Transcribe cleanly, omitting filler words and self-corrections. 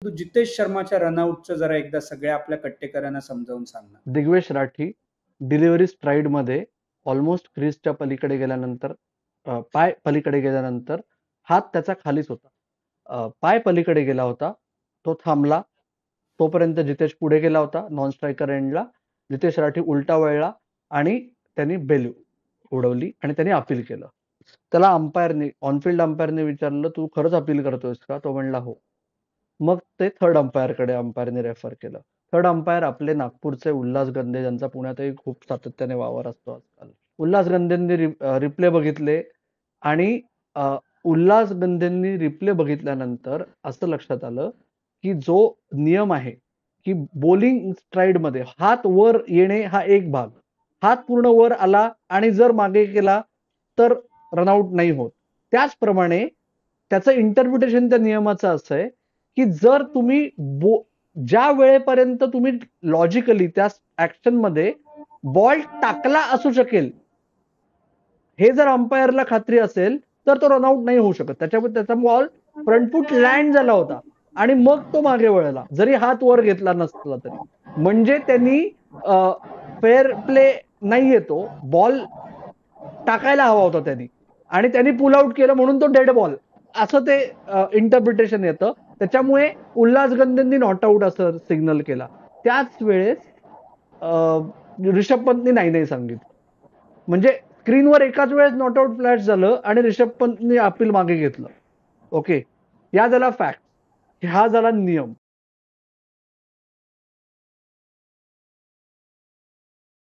जितेश शर्माच्या रनआउटचं जरा एकदा सगळ्या आपल्या कट्टेकरांना समजावून सांगणार. दिग्वेश राठी डिलिव्हरी स्ट्राईड मध्ये ऑलमोस्ट क्रीजच्या पलीकडे गेल्यानंतर पाय पलीकडे गेल्यानंतर हात त्याचा खालीच होता. पाय पलीकडे गेला होता, तो थांबला. तोपर्यंत जितेश पुढे गेला होता नॉन स्ट्रायकर एंडला. जितेश राठी उलटा वळला आणि त्यांनी बेल उडवली आणि त्यांनी अपील केलं. त्याला अंपायरने ऑनफिल्ड अंपायरने विचारलं, तू खरंच अपील करतोयस का? तो म्हणला हो. मग ते थर्ड अंपायरकडे अंपायरने रेफर केलं. थर्ड अंपायर आपले नागपूरचे उल्हास गंधे, ज्यांचा पुण्यातही खूप सातत्याने वावर असतो आजकाल. उल्हास गंधेंनी रिप्ले बघितले आणि उल्हास गंधेंनी रिप्ले बघितल्यानंतर असं लक्षात आलं की जो नियम आहे की बॉलिंग स्ट्राईड मध्ये हात वर येणे हा एक भाग, हात पूर्ण वर आला आणि जर मागे गेला तर रनआउट नाही होत. त्याचप्रमाणे त्याचं इंटरप्रिटेशन त्या नियमाचं असं आहे की जर तुम्ही ज्या वेळेपर्यंत तुम्ही लॉजिकली त्या ऍक्शन मध्ये बॉल टाकला असू शकेल हे जर अंपायरला खात्री असेल तर तो रनआउट नाही होऊ शकत. त्याचा बॉल फ्रंटफूट लँड झाला होता आणि मग तो मागे वळला, जरी हात वर घेतला नसला तरी. म्हणजे त्यांनी फेअर प्ले नाही येतो, बॉल टाकायला हवा होता त्यांनी, आणि त्यांनी पुल आउट केलं म्हणून तो डेड बॉल असं ते इंटरप्रिटेशन येतं. त्याच्यामुळे उल्हास गंधेंनी नॉट आउट असं सिग्नल केला. त्याच वेळेस रिषभ पंतनी नाही सांगितलं. म्हणजे स्क्रीनवर एकाच वेळेस नॉट आउट फ्लॅश झालं आणि रिषभ पंतनी अपील मागे घेतलं. ओके, या झाला फॅक्ट, हा झाला नियम.